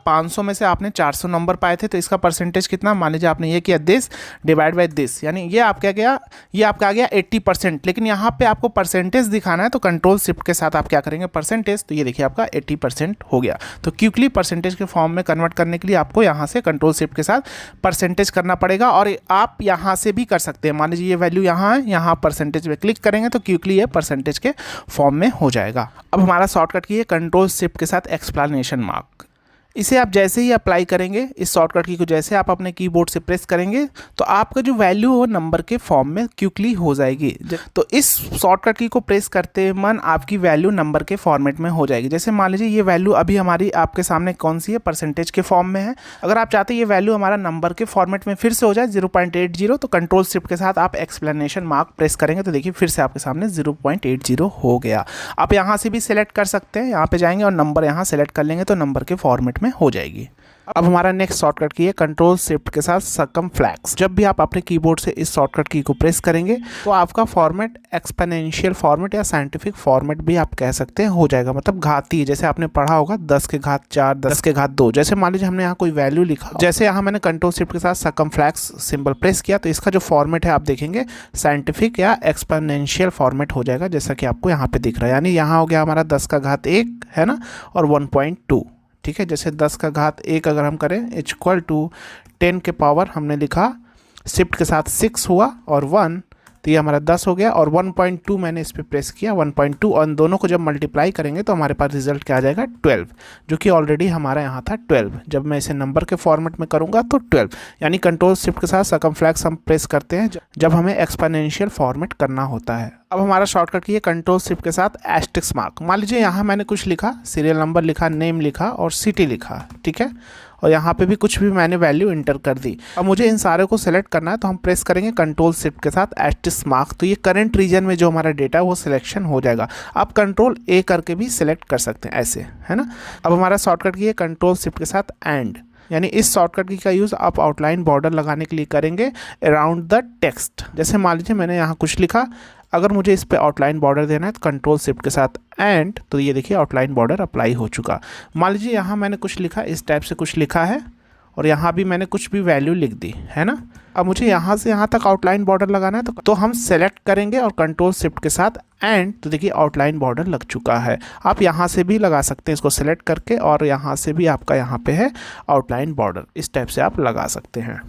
500 में से आपने 400 नंबर पाए थे, तो इसका % कितना, मान लीजिए आपने ये किया दिस डिवाइड बाय दिस, यानी ये आपका गया, ये आपका आ गया 80%। लेकिन यहाँ पे आपको % दिखाना है, तो कंट्रोल शिफ्ट के साथ आप क्या करेंगे %, तो ये देखिए आपका 80% हो गया। तो क्विकली % के फॉर्म में कन्वर्ट करने के लिए आपको यहाँ से कंट्रोल शिफ्ट के साथ % करना पड़ेगा, और आप यहाँ से भी कर सकते हैं। मान लीजिए ये वैल्यू यहाँ है, यहाँ % पे क्लिक करेंगे तो क्विकली ये % के फॉर्म में हो जाएगा। अब हमारा शॉर्टकट की है कंट्रोल शिफ्ट के साथ एक्सप्लेनेशन मार्क। इसे आप जैसे ही अप्लाई करेंगे, इस शॉर्टकट की को जैसे आप अपने कीबोर्ड से प्रेस करेंगे, तो आपका जो वैल्यू हो नंबर के फॉर्म में क्विकली हो जाएगी। तो इस शॉर्टकट की को प्रेस करते मन आपकी वैल्यू नंबर के फॉर्मेट में हो जाएगी। जैसे मान लीजिए ये वैल्यू अभी हमारी आपके सामने कौन सी है, % के फॉर्म में है। अगर आप चाहते हैं ये वैल्यू हमारा नंबर के फॉर्मेट में फिर से हो जाए 0.80, तो कंट्रोल शिफ्ट के साथ आप एक्सप्लेनेशन मार्क प्रेस करेंगे, तो देखिए फिर से आपके सामने 0.80 हो गया। आप यहाँ से भी सिलेक्ट कर सकते हैं, यहाँ पे जाएंगे और नंबर यहाँ सेलेक्ट कर लेंगे, तो नंबर के फॉर्मेट में हो जाएगी। अब हमारा नेक्स्ट शॉर्टकट की है कंट्रोल शिफ्ट के साथ सर्कमफ्लेक्स। जब भी आप अपने कीबोर्ड से इस शॉर्टकट की को प्रेस करेंगे तो आपका फॉर्मेट एक्सपोनेंशियल फॉर्मेट या साइंटिफिक फॉर्मेट भी आप कह सकते हैं हो जाएगा, मतलब घातीय। जैसे आपने पढ़ा होगा 10 के घात 4, 10 के घात 2। जैसे मान लीजिए हमने यहाँ कोई वैल्यू लिखा, जैसे यहाँ मैंने कंट्रोल शिफ्ट के साथ सर्कमफ्लेक्स सिंबल प्रेस किया, तो इसका जो फॉर्मेट है आप देखेंगे साइंटिफिक या एक्सपोनेंशियल फॉर्मेट हो जाएगा, जैसा कि आपको यहाँ पे दिख रहा है। यानी यहाँ हो गया हमारा 10 का घात 1 है ना, और 1.2, ठीक है। जैसे 10 का घात 1 अगर हम करें इक्वल टू 10 के पावर हमने लिखा, शिफ्ट के साथ 6 हुआ और 1, तो ये हमारा 10 हो गया, और 1.2 मैंने इस पर प्रेस किया 1.2, और इन दोनों को जब मल्टीप्लाई करेंगे तो हमारे पास रिजल्ट क्या आ जाएगा 12, जो कि ऑलरेडी हमारा यहाँ था 12। जब मैं इसे नंबर के फॉर्मेट में करूँगा तो 12, यानी कंट्रोल शिफ्ट के साथ सर्कमफ्लेक्स हम प्रेस करते हैं जब हमें एक्सपोनेंशियल फॉर्मेट करना होता है। अब हमारा शॉर्टकट की है कंट्रोल शिफ्ट के साथ एस्टेरिस्क मार्क। मान लीजिए यहाँ मैंने कुछ लिखा, सीरियल नंबर लिखा, नेम लिखा और सिटी लिखा, ठीक है, और यहाँ पे भी कुछ भी मैंने वैल्यू इंटर कर दी। अब मुझे इन सारे को सेलेक्ट करना है, तो हम प्रेस करेंगे कंट्रोल शिफ्ट के साथ एस्टेरिस्क मार्क, तो ये करंट रीजन में जो हमारा डेटा है वो सिलेक्शन हो जाएगा। आप कंट्रोल A करके भी सिलेक्ट कर सकते हैं, ऐसे है ना। अब हमारा शॉर्टकट की है कंट्रोल शिफ्ट के साथ एंड, यानी इस शॉर्टकट की का यूज़ आप आउटलाइन बॉर्डर लगाने के लिए करेंगे अराउंड द टेक्स्ट। जैसे मान लीजिए मैंने यहाँ कुछ लिखा, अगर मुझे इस पे आउटलाइन बॉर्डर देना है तो कंट्रोल शिफ्ट के साथ एंड, तो ये देखिए आउटलाइन बॉर्डर अप्लाई हो चुका। मान लीजिए यहाँ मैंने कुछ लिखा, इस टाइप से कुछ लिखा है, और यहाँ भी मैंने कुछ भी वैल्यू लिख दी है ना। अब मुझे यहाँ से यहाँ तक आउटलाइन बॉर्डर लगाना है, तो हम सेलेक्ट करेंगे और कंट्रोल शिफ्ट के साथ एंड, तो देखिए आउटलाइन बॉर्डर लग चुका है। आप यहाँ से भी लगा सकते हैं इसको सेलेक्ट करके, और यहाँ से भी आपका यहाँ पे है आउटलाइन बॉर्डर, इस टाइप से आप लगा सकते हैं।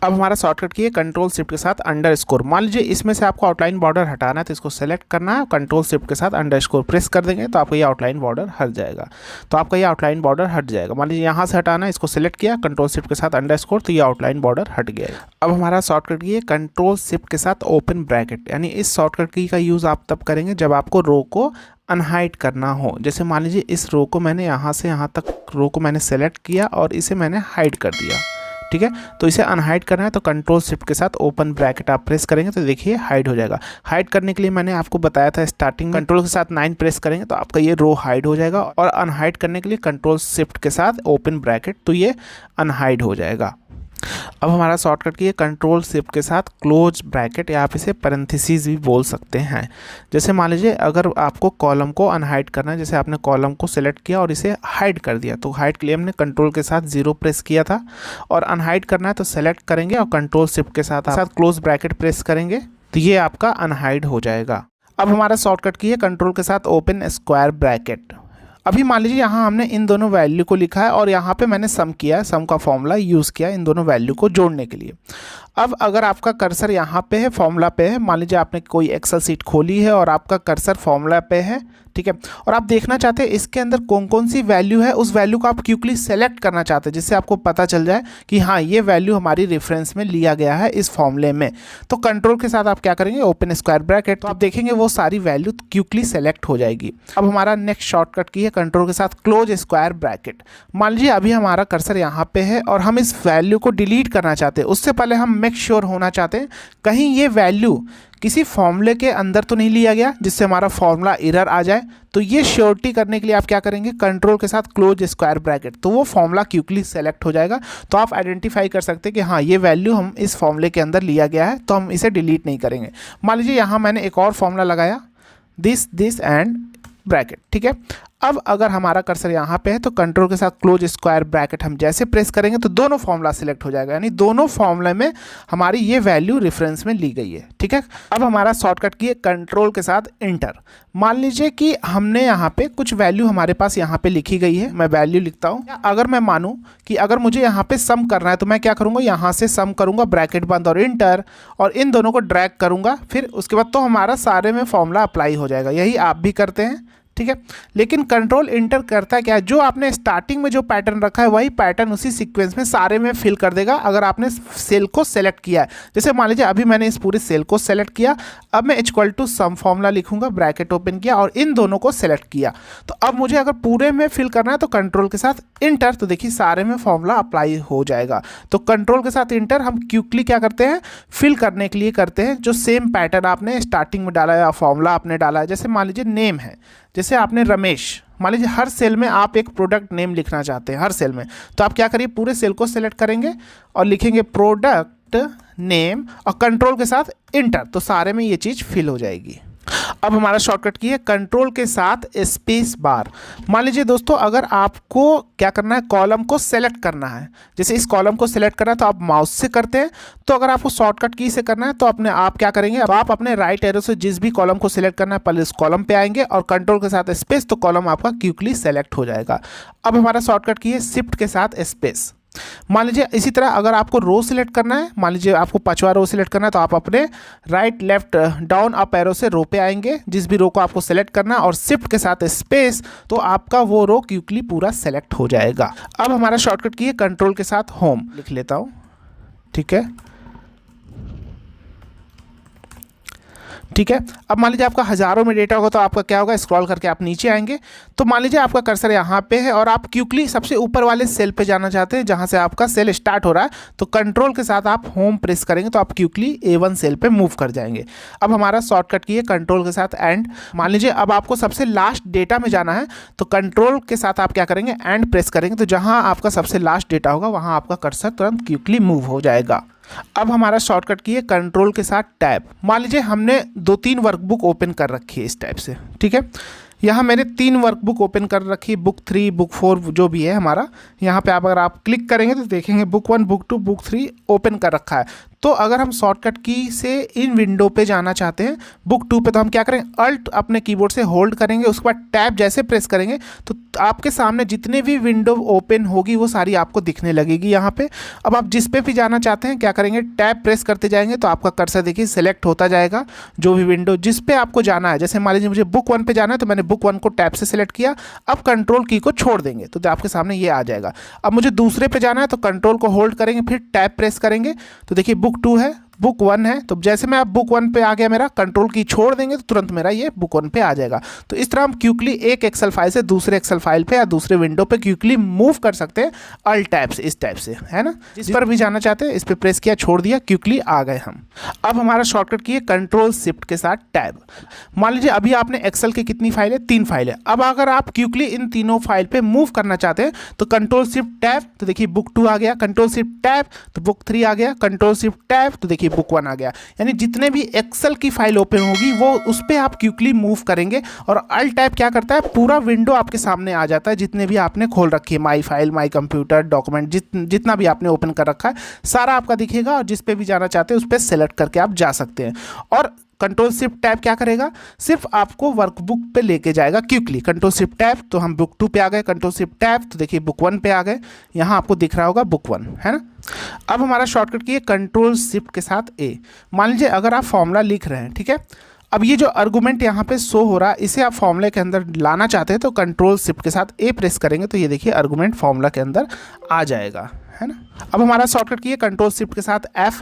अब हमारा शॉर्टकट की है कंट्रोल शिफ्ट के साथ अंडरस्कोर। मान लीजिए इसमें से आपको आउटलाइन बॉर्डर हटाना है, तो इसको सेलेक्ट करना है, कंट्रोल शिफ्ट के साथ अंडरस्कोर प्रेस कर देंगे, तो आपका ये आउटलाइन बॉर्डर हट जाएगा। तो आपका ये आउटलाइन बॉर्डर हट जाएगा। मान लीजिए यहाँ से हटाना है, इसको सेलेक्ट किया, कंट्रोल शिफ्ट के साथ अंडरस्कोर, तो ये आउटलाइन बॉर्डर हट गया। अब अब हमारा शॉर्टकट की है कंट्रोल शिफ्ट के साथ ओपन ब्रैकेट, यानी इस शॉर्टकट की का यूज़ आप तब करेंगे जब आपको रो को अनहाइड करना हो। जैसे मान लीजिए इस रो को मैंने यहाँ से यहाँ तक रो को मैंने सेलेक्ट किया और इसे मैंने हाइड कर दिया, ठीक है। तो इसे अनहाइड करना है तो कंट्रोल शिफ्ट के साथ ओपन ब्रैकेट आप प्रेस करेंगे तो देखिए हाइड हो जाएगा। हाइड करने के लिए मैंने आपको बताया था स्टार्टिंग, कंट्रोल के साथ 9 प्रेस करेंगे तो आपका ये रो हाइड हो जाएगा, और अनहाइड करने के लिए कंट्रोल शिफ्ट के साथ ओपन ब्रैकेट, तो ये अनहाइड हो जाएगा। अब हमारा शॉर्टकट की है कंट्रोल शिफ्ट के साथ क्लोज ब्रैकेट, या आप इसे पैरेंथेसिस भी बोल सकते हैं। जैसे मान लीजिए अगर आपको कॉलम को अनहाइड करना है, जैसे आपने कॉलम को सेलेक्ट किया और इसे हाइड कर दिया, तो हाइड के लिए हमने कंट्रोल के साथ 0 प्रेस किया था, और अनहाइड करना है तो सेलेक्ट करेंगे और कंट्रोल शिफ्ट के साथ क्लोज ब्रैकेट प्रेस करेंगे तो ये आपका अनहाइड हो जाएगा। अब हमारा शॉर्टकट की है कंट्रोल के साथ ओपन स्क्वायर ब्रैकेट। अभी मान लीजिए यहाँ हमने इन दोनों वैल्यू को लिखा है और यहाँ पे मैंने सम किया है, सम का फॉर्मूला यूज़ किया इन दोनों वैल्यू को जोड़ने के लिए। अब अगर आपका कर्सर यहाँ पे है, फॉर्मूला पे है, मान लीजिए आपने कोई एक्सेल सीट खोली है और आपका कर्सर फॉर्मूला पे है, ठीक है, और आप देखना चाहते हैं इसके अंदर कौन कौन सी वैल्यू है, उस वैल्यू को आप क्विकली सेलेक्ट करना चाहते हैं जिससे आपको पता चल जाए कि हाँ ये वैल्यू हमारी रेफरेंस में लिया गया है इस फॉर्मूले में। तो कंट्रोल के साथ आप क्या करेंगे, ओपन स्क्वायर ब्रैकेट, तो आप देखेंगे वो सारी वैल्यू क्विकली सेलेक्ट हो जाएगी। अब हमारा नेक्स्ट शॉर्टकट की है कंट्रोल के साथ क्लोज स्क्वायर ब्रैकेट। मान लीजिए अभी हमारा कर्सर यहाँ पे है और हम इस वैल्यू को डिलीट करना चाहते हैं, उससे पहले हम मेक श्योर होना चाहते हैं कहीं ये वैल्यू किसी फॉर्मूले के अंदर तो नहीं लिया गया जिससे हमारा फॉर्मूला एरर आ जाए। तो ये श्योरिटी करने के लिए आप क्या करेंगे, कंट्रोल के साथ क्लोज स्क्वायर ब्रैकेट, तो वो फॉर्मूला क्विकली सेलेक्ट हो जाएगा। तो आप आइडेंटिफाई कर सकते हैं कि हाँ ये वैल्यू हम इस फॉर्मूले के अंदर लिया गया है, तो हम इसे डिलीट नहीं करेंगे। मान लीजिए यहाँ मैंने एक और फॉर्मूला लगाया, दिस एंड ब्रैकेट, ठीक है। अब अगर हमारा कर्सर यहाँ पे है तो कंट्रोल के साथ क्लोज स्क्वायर ब्रैकेट हम जैसे प्रेस करेंगे तो दोनों फॉर्मूला सिलेक्ट हो जाएगा, यानी दोनों फॉर्मूले में हमारी ये वैल्यू रेफरेंस में ली गई है, ठीक है। अब हमारा शॉर्टकट की है कंट्रोल के साथ इंटर। मान लीजिए कि हमने यहाँ पे कुछ वैल्यू हमारे पास यहाँ पे लिखी गई है, मैं वैल्यू लिखता हूँ। अगर मैं मानूँ कि अगर मुझे यहाँ पे सम करना है तो मैं क्या करूँगा, यहाँ से सम करूँगा, ब्रैकेट बंद और इंटर, और इन दोनों को ड्रैग करूँगा, फिर उसके बाद तो हमारा सारे में फॉर्मूला अप्लाई हो जाएगा। यही आप भी करते हैं, ठीक है। लेकिन कंट्रोल इंटर करता है क्या, जो आपने स्टार्टिंग में जो पैटर्न रखा है वही पैटर्न उसी सीक्वेंस में सारे में फिल कर देगा अगर आपने सेल को सेलेक्ट किया है। जैसे मान लीजिए अभी मैंने इस पूरे सेल को सेलेक्ट किया, अब मैं इक्वल टू सम फॉर्मूला लिखूंगा, ब्रैकेट ओपन किया और इन दोनों को सेलेक्ट किया। तो अब मुझे अगर पूरे में फिल करना है तो कंट्रोल के साथ इंटर, तो देखिए सारे में फॉर्मूला अप्लाई हो जाएगा। तो कंट्रोल के साथ इंटर हम क्विकली क्या करते हैं, फिल करने के लिए करते हैं जो सेम पैटर्न आपने स्टार्टिंग में डाला या फॉर्मूला आपने डाला है। जैसे मान लीजिए नेम है, जैसे आपने रमेश, मान लीजिए हर सेल में आप एक प्रोडक्ट नेम लिखना चाहते हैं हर सेल में, तो आप क्या करिए पूरे सेल को सेलेक्ट करेंगे और लिखेंगे प्रोडक्ट नेम और कंट्रोल के साथ इंटर, तो सारे में ये चीज़ फिल हो जाएगी। अब हमारा शॉर्टकट की है कंट्रोल के साथ स्पेस बार। मान लीजिए दोस्तों अगर आपको क्या करना है, कॉलम को सेलेक्ट करना है, जैसे इस कॉलम को सेलेक्ट करना है तो आप माउस से करते हैं, तो अगर आपको शॉर्टकट की से करना है तो अपने आप क्या करेंगे, अब आप अपने राइट एरो से जिस भी कॉलम को सिलेक्ट करना है पहले इस कॉलम पे आएंगे और कंट्रोल के साथ स्पेस, तो कॉलम आपका क्विकली सेलेक्ट हो जाएगा। अब हमारा शॉर्टकट की है शिफ्ट के साथ स्पेस। मान लीजिए इसी तरह अगर आपको रो सिलेक्ट करना है, मान लीजिए आपको 5वां रो सिलेक्ट करना है तो आप अपने right left down up arrow से रो पे आएंगे, जिस भी रो को आपको सेलेक्ट करना है और शिफ्ट के साथ स्पेस, तो आपका वो रो क्विकली पूरा सेलेक्ट हो जाएगा। अब हमारा शॉर्टकट की है कंट्रोल के साथ होम, लिख लेता हूँ, ठीक है, ठीक है। अब मान लीजिए आपका हज़ारों में डेटा होगा तो आपका क्या होगा, स्क्रॉल करके आप नीचे आएंगे, तो मान लीजिए आपका कर्सर यहाँ पे है और आप क्विकली सबसे ऊपर वाले सेल पे जाना चाहते हैं जहाँ से आपका सेल स्टार्ट हो रहा है, तो कंट्रोल के साथ आप होम प्रेस करेंगे तो आप क्विकली A1 सेल पे मूव कर जाएंगे। अब हमारा शॉर्टकट की है कंट्रोल के साथ एंड। मान लीजिए अब आपको सबसे लास्ट डेटा में जाना है तो कंट्रोल के साथ आप क्या करेंगे, एंड प्रेस करेंगे, तो जहाँ आपका सबसे लास्ट डेटा होगा वहाँ आपका कर्सर तुरंत क्विकली मूव हो जाएगा। अब हमारा शॉर्टकट की है कंट्रोल के साथ टैब। मान लीजिए हमने 2-3 वर्कबुक ओपन कर रखी है इस टाइप से, ठीक है। यहाँ मैंने 3 वर्कबुक ओपन कर रखी है, बुक 3 बुक 4 जो भी है हमारा। यहाँ पे अगर आप क्लिक करेंगे तो देखेंगे बुक 1 बुक 2 बुक 3 ओपन कर रखा है। तो अगर हम शॉर्टकट की से इन विंडो पे जाना चाहते हैं बुक 2 पे, तो हम क्या करेंगे, अल्ट अपने कीबोर्ड से होल्ड करेंगे, उसके बाद टैब जैसे प्रेस करेंगे तो आपके सामने जितने भी विंडो ओपन होगी वो सारी आपको दिखने लगेगी यहाँ पे। अब आप जिस पे भी जाना चाहते हैं क्या करेंगे, टैब प्रेस करते जाएंगे तो आपका कर्सर देखिए सेलेक्ट होता जाएगा जो भी विंडो जिस पे आपको जाना है। जैसे मान लीजिए मुझे बुक 1 पे जाना है तो मैंने बुक 1 को टैब से सेलेक्ट किया, अब कंट्रोल की को छोड़ देंगे तो आपके सामने ये आ जाएगा। अब मुझे दूसरे पे जाना है तो कंट्रोल को होल्ड करेंगे, फिर टैब प्रेस करेंगे तो देखिए बुक बुक 2 है, बुक 1 है। तो जैसे मैं अब बुक 1 पे आ गया, मेरा कंट्रोल की छोड़ देंगे तो तुरंत मेरा ये बुक 1 पे आ जाएगा। तो इस तरह हम क्विकली एक एक्सेल फाइल से दूसरे एक्सेल फाइल पे या दूसरे विंडो पे क्विकली मूव कर सकते हैं अल्ट टैब से, इस टाइप से, है ना। जिस पर भी जाना चाहते हैं इस पर प्रेस किया, छोड़ दिया, क्विकली आ गए हम। अब हमारा शॉर्टकट की है कंट्रोल शिफ्ट के साथ टैब। मान लीजिए अभी आपने एक्सेल की कितनी फाइल है, 3 फाइल है। अब अगर आप क्विकली इन तीनों फाइल पे मूव करना चाहते हैं तो कंट्रोल शिफ्ट टैब, तो देखिए बुक 2 आ गया, कंट्रोल शिफ्ट टैब तो बुक 3 आ गया, कंट्रोल शिफ्ट टैब तो देखिए बुक 1 आ गया। यानी जितने भी एक्सेल की फाइल ओपन होगी वो उस पर आप क्विकली मूव करेंगे और अल्ट टैब क्या करता है, पूरा विंडो आपके सामने आ जाता है, जितने भी आपने खोल रखी है, my file, my computer, document, जितना भी आपने ओपन कर रखा है सारा आपका दिखेगा। और जिस पे भी जाना चाहते हैं उस पर सेलेक्ट करके आप जा सकते हैं। और कंट्रोल शिफ्ट टैब क्या करेगा, सिर्फ आपको वर्कबुक पे लेके जाएगा क्विकली। कंट्रोल शिफ्ट टैब तो हम बुक 2 पे आ गए, कंट्रोल शिफ्ट टैब तो देखिए बुक 1 पे आ गए, यहाँ आपको दिख रहा होगा बुक 1, है ना। अब हमारा शॉर्टकट की है कंट्रोल शिफ्ट के साथ ए। मान लीजिए अगर आप फॉर्मूला लिख रहे हैं, ठीक है, अब ये जो आर्गुमेंट यहाँ पे शो हो रहा है इसे आप फॉर्मूले के अंदर लाना चाहते हैं तो कंट्रोल शिफ्ट के साथ ए प्रेस करेंगे तो ये देखिए आर्गुमेंट फॉर्मूला के अंदर आ जाएगा, है ना। अब हमारा शॉर्टकट की है कंट्रोल शिफ्ट के साथ एफ।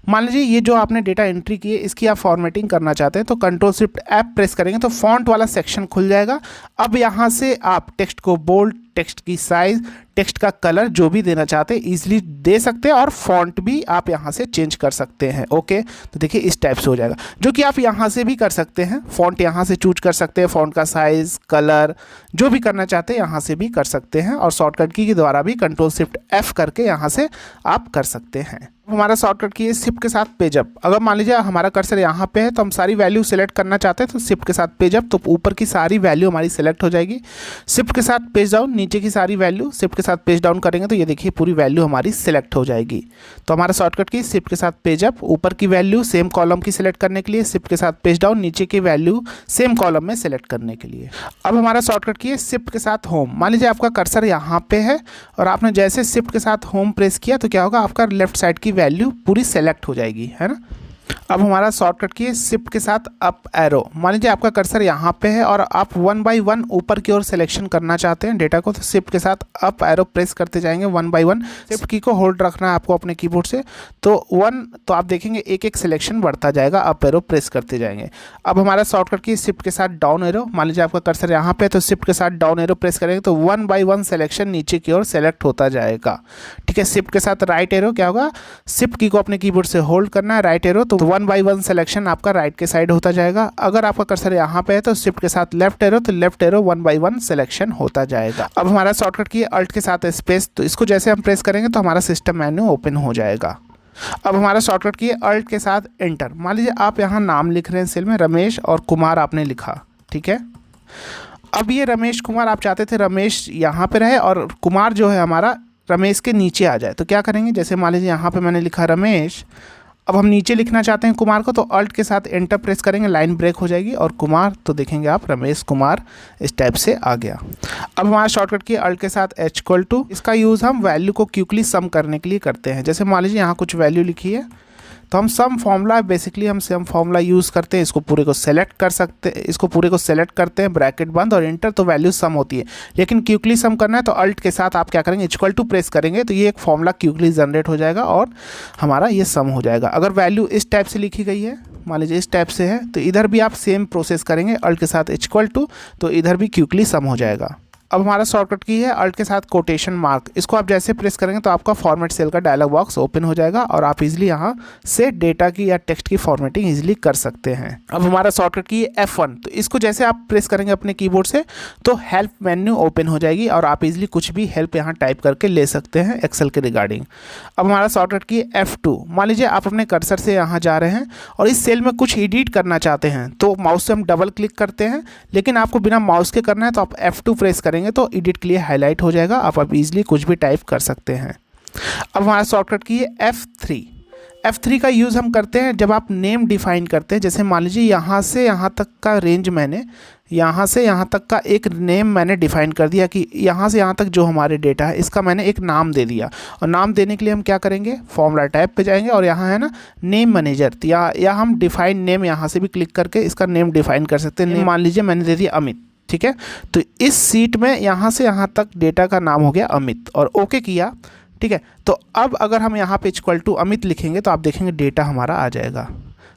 मान लीजिए ये जो आपने डेटा एंट्री की है इसकी आप फॉर्मेटिंग करना चाहते हैं तो कंट्रोल शिफ्ट एफ प्रेस करेंगे तो फॉन्ट वाला सेक्शन खुल जाएगा। अब यहाँ से आप टेक्स्ट को बोल्ड, टेक्स्ट की साइज, टेक्स्ट का कलर जो भी देना चाहते हैं ईजिली दे सकते हैं और फॉन्ट भी आप यहाँ से चेंज कर सकते हैं। ओके, तो देखिए इस टाइप से हो जाएगा, जो कि आप यहाँ से भी कर सकते हैं। फॉन्ट यहाँ से चूज कर सकते हैं, फॉन्ट का साइज, कलर जो भी करना चाहते हैं यहाँ से भी कर सकते हैं। और शॉर्टकट की के द्वारा भी कंट्रोल शिफ्ट एफ करके यहाँ से आप कर सकते हैं। हमारा शॉर्टकट की है शिफ्ट के साथ पेज अप। अगर मान लीजिए हमारा कर्सर यहाँ पे है तो हम सारी वैल्यू सेलेक्ट करना चाहते हैं तो शिफ्ट के साथ पेज अप, तो ऊपर की सारी वैल्यू हमारी सेलेक्ट हो जाएगी। शिफ्ट के साथ पेज डाउन, नीचे की सारी वैल्यू, शिफ्ट के साथ पेज डाउन करेंगे तो ये देखिए पूरी वैल्यू हमारी सेलेक्ट हो जाएगी। तो हमारा शॉर्टकट की शिफ्ट के साथ पेज अप, ऊपर की वैल्यू सेम कॉलम की सिलेक्ट करने के लिए, शिफ्ट के साथ पेज डाउन, नीचे की वैल्यू सेम कॉलम में सेलेक्ट करने के लिए। अब हमारा शॉर्टकट की है शिफ्ट के साथ होम। मान लीजिए आपका कर्सर यहाँ पे है और आपने जैसे शिफ्ट के साथ होम प्रेस किया तो क्या होगा, आपका लेफ्ट साइड की वैल्यू पूरी सेलेक्ट हो जाएगी, है ना। अब हमारा शॉर्टकट की है शिफ्ट के साथ अप एरो। मान लीजिए आपका कर्सर यहाँ पे है और आप 1 बाई 1 ऊपर की ओर सिलेक्शन करना चाहते हैं डेटा को, तो शिफ्ट के साथ अप एरो प्रेस करते जाएंगे 1 बाई 1। शिफ्ट की को होल्ड रखना है आपको अपने कीबोर्ड से, तो 1 तो आप देखेंगे एक एक सिलेक्शन बढ़ता जाएगा, अप एरो प्रेस करते जाएंगे। अब हमारा शॉर्टकट की शिफ्ट के साथ डाउन एरो। मान लीजिए आपका कर्सर यहाँ पे है तो शिफ्ट के साथ डाउन एरो प्रेस करेंगे तो 1 बाई 1 सिलेक्शन नीचे की ओर सेलेक्ट होता जाएगा, ठीक है। शिफ्ट के साथ राइट एरो, क्या होगा, शिफ्ट की को अपने कीबोर्ड से होल्ड करना है, राइट एरो, तो 1 बाई 1 सिलेक्शन आपका राइट के साइड होता जाएगा। अगर आपका कर्सर यहाँ पे है तो शिफ्ट के साथ लेफ्ट एरो, तो लेफ्ट एरो 1 बाई 1 सिलेक्शन होता जाएगा। अब हमारा शॉर्टकट की अल्ट के साथ स्पेस, तो इसको जैसे हम प्रेस करेंगे तो हमारा सिस्टम मेन्यू ओपन हो जाएगा। अब हमारा शॉर्टकट की अल्ट के साथ एंटर। मान लीजिए आप यहाँ नाम लिख रहे हैं सेल में, रमेश और कुमार आपने लिखा, ठीक है। अब ये रमेश कुमार आप चाहते थे रमेश यहाँ पे रहे और कुमार जो है हमारा रमेश के नीचे आ जाए, तो क्या करेंगे, जैसे मान लीजिए यहाँ पे मैंने लिखा रमेश, अब हम नीचे लिखना चाहते हैं कुमार को तो अल्ट के साथ एंटर प्रेस करेंगे, लाइन ब्रेक हो जाएगी और कुमार तो देखेंगे आप रमेश कुमार इस टाइप से आ गया। अब हमारा शॉर्टकट की अल्ट के साथ H=, इसका यूज़ हम वैल्यू को क्विकली सम करने के लिए करते हैं। जैसे मान लीजिए यहाँ कुछ वैल्यू लिखी है तो हम सम फॉर्मूला, बेसिकली हम सम फॉर्मूला यूज़ करते हैं, इसको पूरे को सेलेक्ट कर सकते हैं, इसको पूरे को सेलेक्ट करते हैं, ब्रैकेट बंद और इंटर, तो वैल्यू सम होती है। लेकिन क्विकली सम करना है तो अल्ट के साथ आप क्या करेंगे, =, प्रेस करेंगे तो ये एक फॉर्मूला क्विकली जनरेट हो जाएगा और हमारा ये सम हो जाएगा। अगर वैल्यू इस टाइप से लिखी गई है, मान लीजिए इस टाइप से है, तो इधर भी आप सेम प्रोसेस करेंगे, अल्ट के साथ =, तो इधर भी क्विकली सम हो जाएगा। अब हमारा शॉर्टकट की है अल्ट के साथ कोटेशन मार्क। इसको आप जैसे प्रेस करेंगे तो आपका फॉर्मेट सेल का डायलॉग बॉक्स ओपन हो जाएगा और आप इजीली यहाँ से डेटा की या टेक्स्ट की फॉर्मेटिंग इजीली कर सकते हैं। अब हमारा शॉर्टकट की है F1, तो इसको जैसे आप प्रेस करेंगे अपने कीबोर्ड से तो हेल्प मेन्यू ओपन हो जाएगी और आप इजीली कुछ भी हेल्प यहाँ टाइप करके ले सकते हैं एक्सेल के रिगार्डिंग। अब हमारा शॉर्टकट की है F2। मान लीजिए आप अपने कर्सर से यहाँ जा रहे हैं और इस सेल में कुछ एडिट करना चाहते हैं तो माउस से हम डबल क्लिक करते हैं, लेकिन आपको बिना माउस के करना है तो आप F2 प्रेस करेंगे तो एडिट के लिए हाईलाइट हो जाएगा, आप इजीली कुछ भी टाइप कर सकते हैं। अब हमारा शॉर्टकट की है F3 का यूज़ हम करते हैं जब आप नेम डिफाइन करते हैं। जैसे मान लीजिए यहाँ से यहाँ तक का रेंज, मैंने यहाँ से यहाँ तक का एक नेम मैंने डिफाइन कर दिया कि यहाँ से यहाँ तक जो हमारे डेटा है इसका मैंने एक नाम दे दिया। और नाम देने के लिए हम क्या करेंगे, फॉर्मूला टैब पे जाएंगे और यहाँ है ना नेम मैनेजर, तो या हम डिफाइन नेम यहाँ से भी क्लिक करके इसका नेम डिफाइन कर सकते हैं। मान लीजिए मैंने दे दिया अमित, ठीक है। तो इस सीट में यहाँ से यहाँ तक डेटा का नाम हो गया अमित और ओके किया ठीक है। तो अब अगर हम यहाँ पे इक्वल टू अमित लिखेंगे तो आप देखेंगे डेटा हमारा आ जाएगा।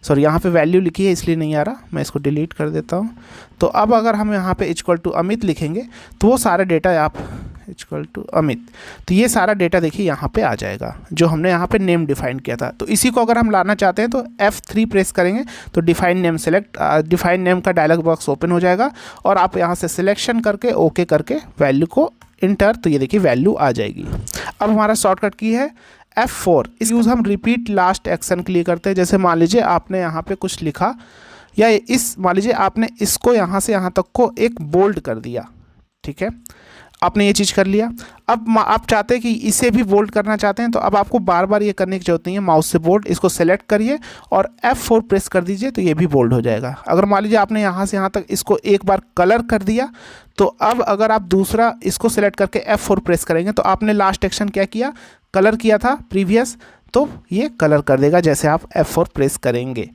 सॉरी, यहाँ पे वैल्यू लिखी है इसलिए नहीं आ रहा, मैं इसको डिलीट कर देता हूँ। तो अब अगर हम यहाँ पे इक्वल टू अमित लिखेंगे तो वो सारा डेटा आप इक्वल टू अमित, तो ये सारा डेटा देखिए यहाँ पे आ जाएगा जो हमने यहाँ पे नेम डिफाइन किया था। तो इसी को अगर हम लाना चाहते हैं तो F3 प्रेस करेंगे तो define name select, define name का डायलॉग बॉक्स ओपन हो जाएगा और आप यहाँ से सिलेक्शन करके ओके करके वैल्यू को इंटर, तो ये देखिए वैल्यू आ जाएगी। अब हमारा शॉर्टकट की है F4। इस यूज़ हम रिपीट लास्ट एक्शन के लिए करते हैं। जैसे मान लीजिए आपने यहाँ पे कुछ लिखा, या इस मान लीजिए आपने इसको यहाँ से यहाँ तक को एक बोल्ड कर दिया, ठीक है, आपने ये चीज़ कर लिया। अब आप चाहते हैं कि इसे भी बोल्ड करना चाहते हैं, तो अब आपको बार बार ये करने की जरूरत नहीं है। माउस से बोल्ड इसको सेलेक्ट करिए और F4 प्रेस कर दीजिए तो ये भी बोल्ड हो जाएगा। अगर मान लीजिए आपने यहाँ से यहाँ तक इसको एक बार कलर कर दिया, तो अब अगर आप दूसरा इसको सेलेक्ट करके F4 प्रेस करेंगे तो आपने लास्ट एक्शन क्या किया, कलर किया था प्रीवियस, तो ये कलर कर देगा जैसे आप F4 प्रेस करेंगे।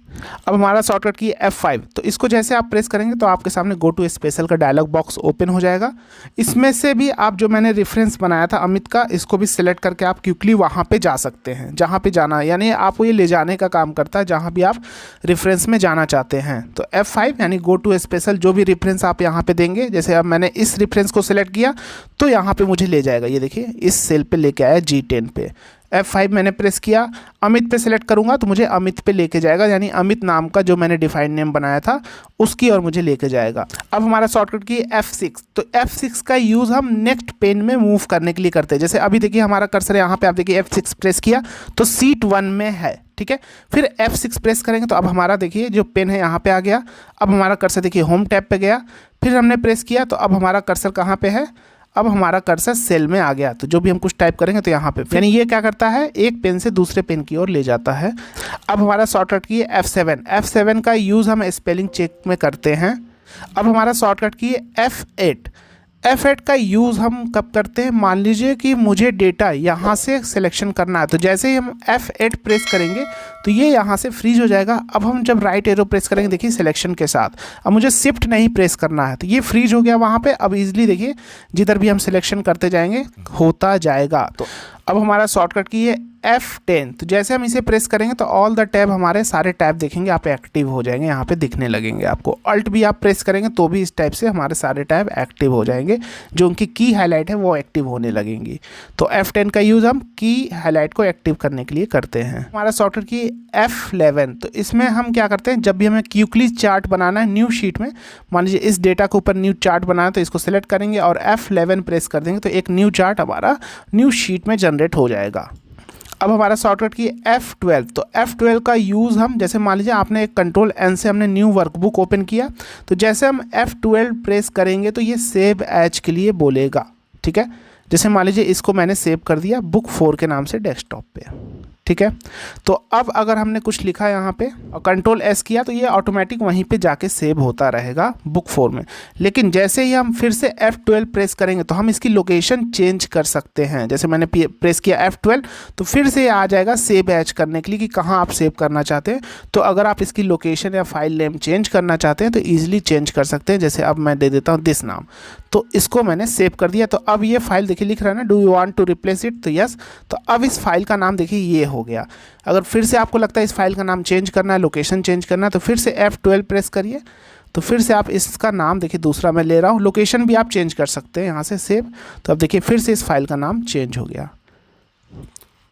अब हमारा शॉर्टकट की F5, तो इसको जैसे आप प्रेस करेंगे तो आपके सामने गो टू स्पेशल का डायलॉग बॉक्स ओपन हो जाएगा। इसमें से भी आप जो मैंने रेफरेंस बनाया था अमित का, इसको भी सिलेक्ट करके आप क्विकली वहाँ पे जा सकते हैं जहाँ पे जाना है, यानी आपको ये ले जाने का काम करता है जहाँ भी आप रेफरेंस में जाना चाहते हैं। तो F5 यानी गो टू स्पेशल, जो भी रेफरेंस आप यहाँ पे देंगे, जैसे अब मैंने इस रेफरेंस को सिलेक्ट किया तो यहाँ पे मुझे ले जाएगा, ये देखिए इस सेल पे लेके आया G10 पे। F5 मैंने प्रेस किया, अमित पे सेलेक्ट करूंगा तो मुझे अमित पे लेके जाएगा, यानी अमित नाम का जो मैंने डिफाइन नेम बनाया था उसकी और मुझे लेके जाएगा। अब हमारा शॉर्टकट की F6, तो F6 का यूज़ हम नेक्स्ट पेन में मूव करने के लिए करते हैं। जैसे अभी देखिए हमारा कर्सर यहाँ पे, आप देखिए F6 प्रेस किया तो सीट 1 में है, ठीक है। फिर F6 प्रेस करेंगे तो अब हमारा देखिए जो पेन है यहाँ पे आ गया। अब हमारा कर्सर देखिए होम टैब पे गया, फिर हमने प्रेस किया तो अब हमारा कर्सर कहाँ पे है, अब हमारा कर्सर सेल में आ गया। तो जो भी हम कुछ टाइप करेंगे तो यहाँ पे, यानी ये क्या करता है, एक पेन से दूसरे पेन की ओर ले जाता है। अब हमारा शॉर्टकट की है F7। F7 का यूज़ हम स्पेलिंग चेक में करते हैं। अब हमारा शॉर्टकट की है F8। F8 का यूज़ हम कब करते हैं, मान लीजिए कि मुझे डेटा यहाँ से सिलेक्शन करना है, तो जैसे ही हम F8 प्रेस करेंगे तो ये यहाँ से फ्रीज हो जाएगा। अब हम जब राइट एरो प्रेस करेंगे देखिए सिलेक्शन के साथ, अब मुझे शिफ्ट नहीं प्रेस करना है तो ये फ्रीज हो गया वहाँ पे। अब इजीली देखिए जिधर भी हम सिलेक्शन करते जाएंगे होता जाएगा। तो अब हमारा शॉर्टकट की है F10, तो जैसे हम इसे प्रेस करेंगे तो ऑल द टैब, हमारे सारे टैब देखेंगे आप एक्टिव हो जाएंगे, यहाँ पे दिखने लगेंगे आपको। अल्ट भी आप प्रेस करेंगे तो भी इस टाइप से हमारे सारे टैब एक्टिव हो जाएंगे, जो उनकी की हाईलाइट है वो एक्टिव होने लगेंगी। तो F10 का यूज़ हम की हाईलाइट को एक्टिव करने के लिए करते हैं। हमारा शॉर्टकट की F11, तो इसमें हम क्या करते हैं, जब भी हमें क्विकली चार्ट बनाना है न्यू शीट में, मान लीजिए इस डेटा के ऊपर न्यू चार्ट बनाना है तो इसको सेलेक्ट करेंगे और F11 प्रेस कर देंगे तो एक न्यू चार्ट हमारा न्यू शीट में जनरेट हो जाएगा। अब हमारा शॉर्टकट की F12, तो F12 का यूज़ हम, जैसे मान लीजिए आपने एक कंट्रोल N से हमने न्यू वर्कबुक ओपन किया, तो जैसे हम F12 प्रेस करेंगे तो ये सेव एज के लिए बोलेगा, ठीक है। जैसे मान लीजिए इसको मैंने सेव कर दिया बुक 4 के नाम से डेस्कटॉप पे, ठीक है। तो अब अगर हमने कुछ लिखा यहाँ पे और कंट्रोल S किया तो ये ऑटोमेटिक वहीं पे जाके सेव होता रहेगा बुक 4 में। लेकिन जैसे ही हम फिर से F12 प्रेस करेंगे तो हम इसकी लोकेशन चेंज कर सकते हैं। जैसे मैंने प्रेस किया F12 तो फिर से आ जाएगा सेव एज करने के लिए कि कहाँ आप सेव करना चाहते हैं। तो अगर आप इसकी लोकेशन या फाइल नेम चेंज करना चाहते हैं तो ईजिली चेंज कर सकते हैं। जैसे अब मैं दे देता हूँ दिस नाम, तो इसको मैंने सेव कर दिया। तो अब ये फाइल देखिए लिख रहा है ना, do you want to replace it, तो यस। तो अब इस फाइल का नाम देखिए ये हो गया। अगर फिर से आपको लगता है इस फाइल का नाम चेंज करना है, लोकेशन चेंज करना है, तो फिर से F12 प्रेस करिए, तो फिर से आप इसका नाम देखिए दूसरा मैं ले रहा हूँ, लोकेशन भी आप चेंज कर सकते हैं यहाँ से सेव। तो अब देखिए फिर से इस फाइल का नाम चेंज हो गया।